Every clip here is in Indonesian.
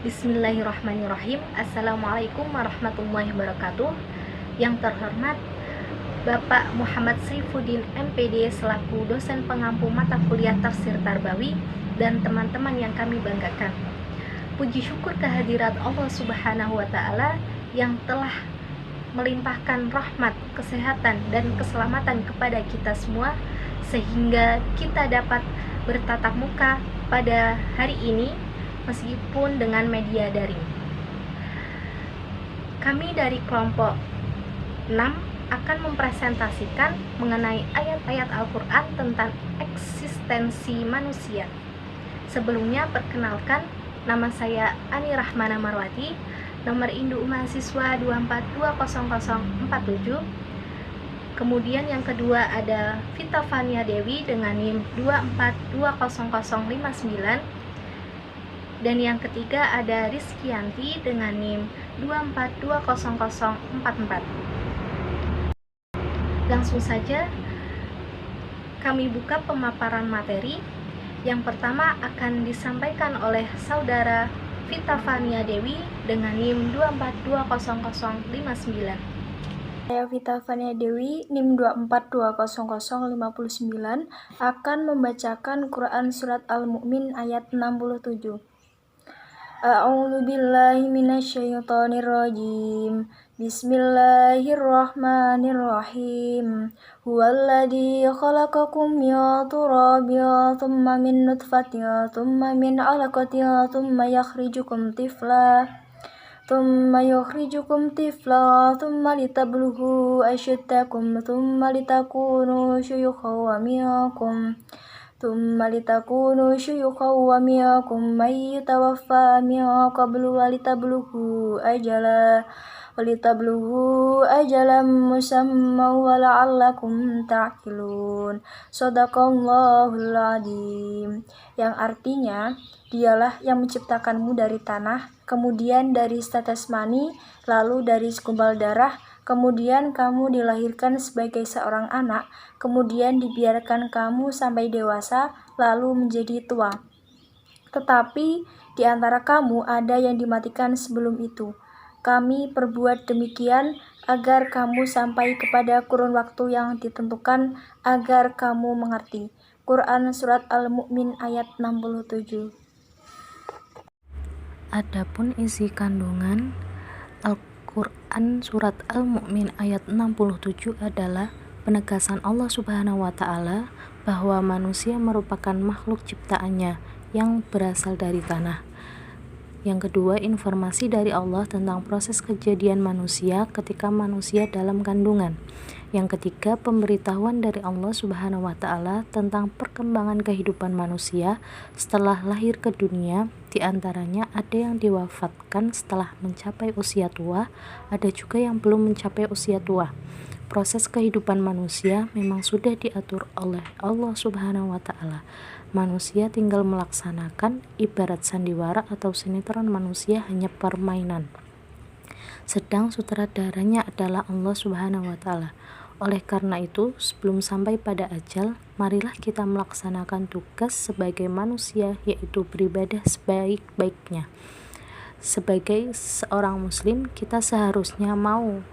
Bismillahirrahmanirrahim. Assalamualaikum warahmatullahi wabarakatuh. Yang terhormat Bapak Muhammad Saifuddin MPD selaku dosen pengampu mata kuliah Tafsir Tarbawi dan teman-teman yang kami banggakan. Puji syukur kehadirat Allah Subhanahu wa taala yang telah melimpahkan rahmat, kesehatan dan keselamatan kepada kita semua sehingga kita dapat bertatap muka pada hari ini meskipun dengan media daring. Kami dari kelompok 6 akan mempresentasikan mengenai ayat-ayat Al-Quran tentang eksistensi manusia. Sebelumnya perkenalkan, nama saya Ani Rahmana Marwati, nomor induk mahasiswa 2420047. Kemudian yang kedua ada Vita Fania Dewi dengan NIM 2420059. Dan yang ketiga ada Rizkyanti dengan NIM 2420044. Langsung saja kami buka pemaparan materi. Yang pertama akan disampaikan oleh saudara Vita Fania Dewi dengan NIM 2420059. Saya Vita Fania Dewi, NIM 2420059, akan membacakan Quran Surat Al-Mu'min ayat 67. A'udzu billahi minasyaitonir rajim. Bismillahirrahmanirrahim. Huwallazi khalaqakum min turabin thumma min nutfatin thumma min 'alaqatin thumma yukhrijukum tifla thumma litablughu ashuddakum thumma litakunu syuyukhan wa minkum may yutawaffa min qablu wa litablughu ajalan musamman wa la'allakum ta'qilun. Shadaqallahul adzim. Yang artinya, dialah yang menciptakanmu dari tanah, kemudian dari tetes mani, lalu dari segumpal darah, kemudian kamu dilahirkan sebagai seorang anak, kemudian dibiarkan kamu sampai dewasa, lalu menjadi tua. Tetapi di antara kamu ada yang dimatikan sebelum itu. Kami perbuat demikian agar kamu sampai kepada kurun waktu yang ditentukan, agar kamu mengerti. Quran Surat Al-Mu'min ayat 67. Adapun isi kandungan Al-Quran Surat Al-Mu'min ayat 67 adalah penegasan Allah Subhanahu wa ta'ala bahwa manusia merupakan makhluk ciptaannya yang berasal dari tanah. Yang kedua, informasi dari Allah tentang proses kejadian manusia ketika manusia dalam kandungan. Yang ketiga, pemberitahuan dari Allah Subhanahu wa ta'ala tentang perkembangan kehidupan manusia setelah lahir ke dunia. Di antaranya ada yang diwafatkan setelah mencapai usia tua, ada juga yang belum mencapai usia tua. Proses kehidupan manusia memang sudah diatur oleh Allah Subhanahu wa ta'ala. Manusia tinggal melaksanakan, ibarat sandiwara atau sinetron manusia hanya permainan. Sedang sutradaranya adalah Allah Subhanahu wa ta'ala. Oleh karena itu, sebelum sampai pada ajal, marilah kita melaksanakan tugas sebagai manusia, yaitu beribadah sebaik-baiknya. Sebagai seorang muslim, kita seharusnya mau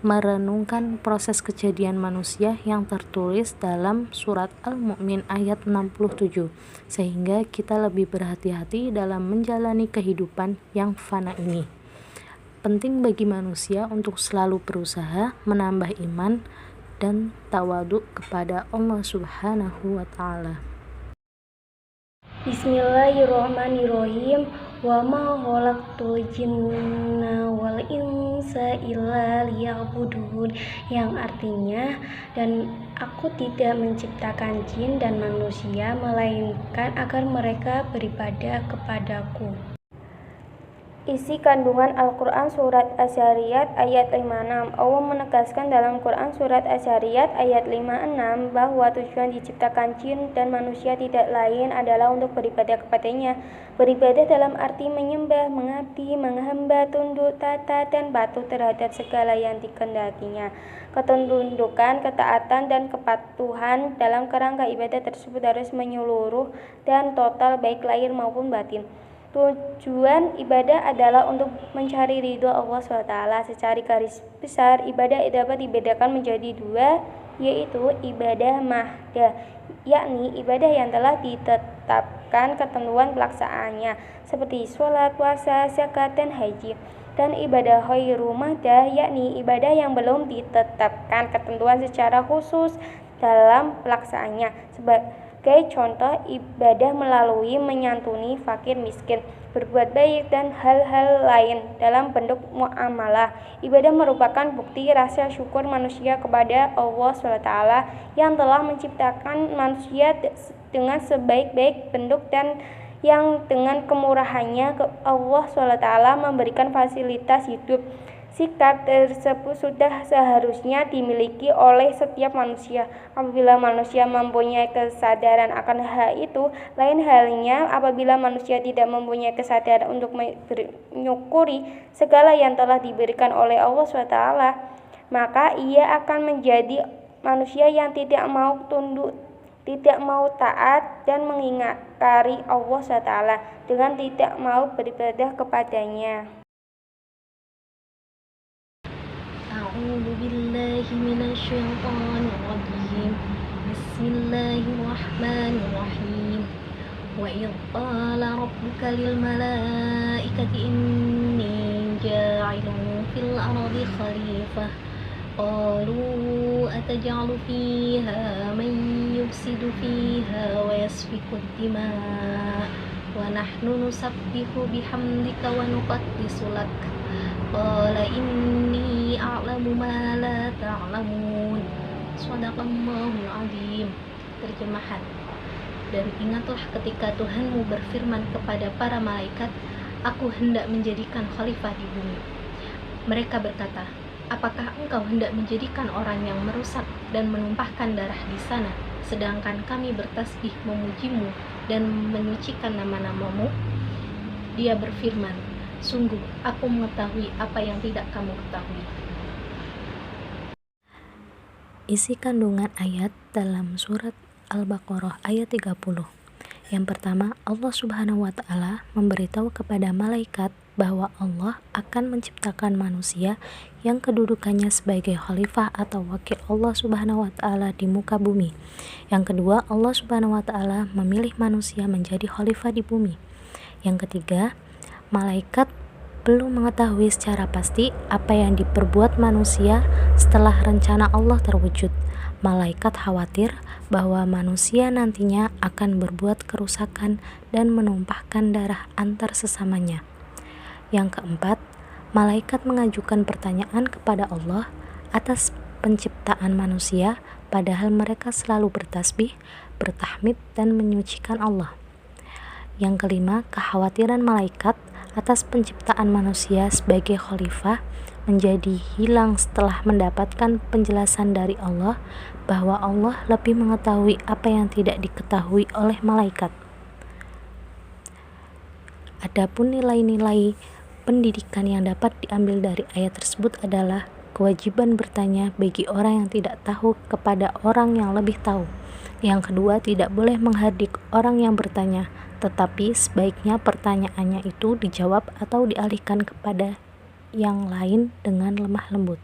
merenungkan proses kejadian manusia yang tertulis dalam surat Al-Mu'min ayat 67, sehingga kita lebih berhati-hati dalam menjalani kehidupan yang fana ini. Penting bagi manusia untuk selalu berusaha menambah iman dan tawadhu kepada Allah Subhanahu wa ta'ala. Bismillahirrahmanirrahim. Wa ma khalaqtul jinna wal insa illa liya'budun. Yang artinya, dan aku tidak menciptakan jin dan manusia melainkan agar mereka beribadah kepadaku. Isi kandungan Al-Quran Surat Asy-Syariyat ayat 56. Allah menegaskan dalam Quran Surat Asy-Syariyat ayat 56 bahwa tujuan diciptakan jin dan manusia tidak lain adalah untuk beribadah kepadanya. Beribadah dalam arti menyembah, mengabdi, menghamba, tunduk, taat dan patuh terhadap segala yang dikehendakinya. Ketundukan, ketaatan, dan kepatuhan dalam kerangka ibadah tersebut harus menyeluruh dan total baik lahir maupun batin. Tujuan ibadah adalah untuk mencari ridho Allah SWT. Secara garis besar, ibadah dapat dibedakan menjadi dua, yaitu ibadah mahdah, yakni ibadah yang telah ditetapkan ketentuan pelaksanaannya, seperti sholat, puasa, zakat, dan haji. Dan ibadah khairu mahdah, yakni ibadah yang belum ditetapkan ketentuan secara khusus dalam pelaksanaannya. Sebagai contoh, ibadah melalui menyantuni fakir miskin, berbuat baik, dan hal-hal lain dalam bentuk muamalah. Ibadah merupakan bukti rasa syukur manusia kepada Allah SWT yang telah menciptakan manusia dengan sebaik-baik bentuk dan yang dengan kemurahannya Allah SWT memberikan fasilitas hidup. Sikap tersebut sudah seharusnya dimiliki oleh setiap manusia. Apabila manusia mempunyai kesadaran akan hal itu, lain halnya apabila manusia tidak mempunyai kesadaran untuk menyukuri segala yang telah diberikan oleh Allah SWT, maka ia akan menjadi manusia yang tidak mau tunduk, tidak mau taat, dan mengingkari Allah SWT dengan tidak mau beribadah kepadanya. A'udzu billahi minasyaitonir rajim. Bismillahirrahmanirrahim. Wa idh qala rabbuka lil malaikati inni ja'ilun fil ardi khalifah. Qalu ataj'alu fiha man yufsidu fiha wa yasfiku ad-dima' wa nahnu nusabbihu bihamdika wa nuqaddisu lak. Qala inni a'lamu ma la ta'lamun. Shadaqallahul azim. Terjemahan. Dan ingatlah ketika Tuhanmu berfirman kepada para malaikat, aku hendak menjadikan khalifah di bumi. Mereka berkata, apakah engkau hendak menjadikan orang yang merusak dan menumpahkan darah di sana, sedangkan kami bertasbih memujimu dan menyucikan nama-namamu? Dia berfirman, sungguh aku mengetahui apa yang tidak kamu ketahui. Isi kandungan ayat dalam surat Al-Baqarah ayat 30. Yang pertama, Allah Subhanahu wa Ta'ala memberitahu kepada malaikat bahwa Allah akan menciptakan manusia yang kedudukannya sebagai khalifah atau wakil Allah Subhanahu wa Ta'ala di muka bumi. Yang kedua, Allah Subhanahu wa Ta'ala memilih manusia menjadi khalifah di bumi. Yang ketiga, malaikat belum mengetahui secara pasti apa yang diperbuat manusia setelah rencana Allah terwujud. Malaikat khawatir bahwa manusia nantinya akan berbuat kerusakan dan menumpahkan darah antar sesamanya. Yang keempat, malaikat mengajukan pertanyaan kepada Allah atas penciptaan manusia, padahal mereka selalu bertasbih, bertahmid, dan menyucikan Allah. Yang kelima, kekhawatiran malaikat atas penciptaan manusia sebagai khalifah menjadi hilang setelah mendapatkan penjelasan dari Allah bahwa Allah lebih mengetahui apa yang tidak diketahui oleh malaikat. Adapun nilai-nilai pendidikan yang dapat diambil dari ayat tersebut adalah kewajiban bertanya bagi orang yang tidak tahu kepada orang yang lebih tahu. Yang kedua, tidak boleh menghardik orang yang bertanya, tetapi sebaiknya pertanyaannya itu dijawab atau dialihkan kepada yang lain dengan lemah lembut.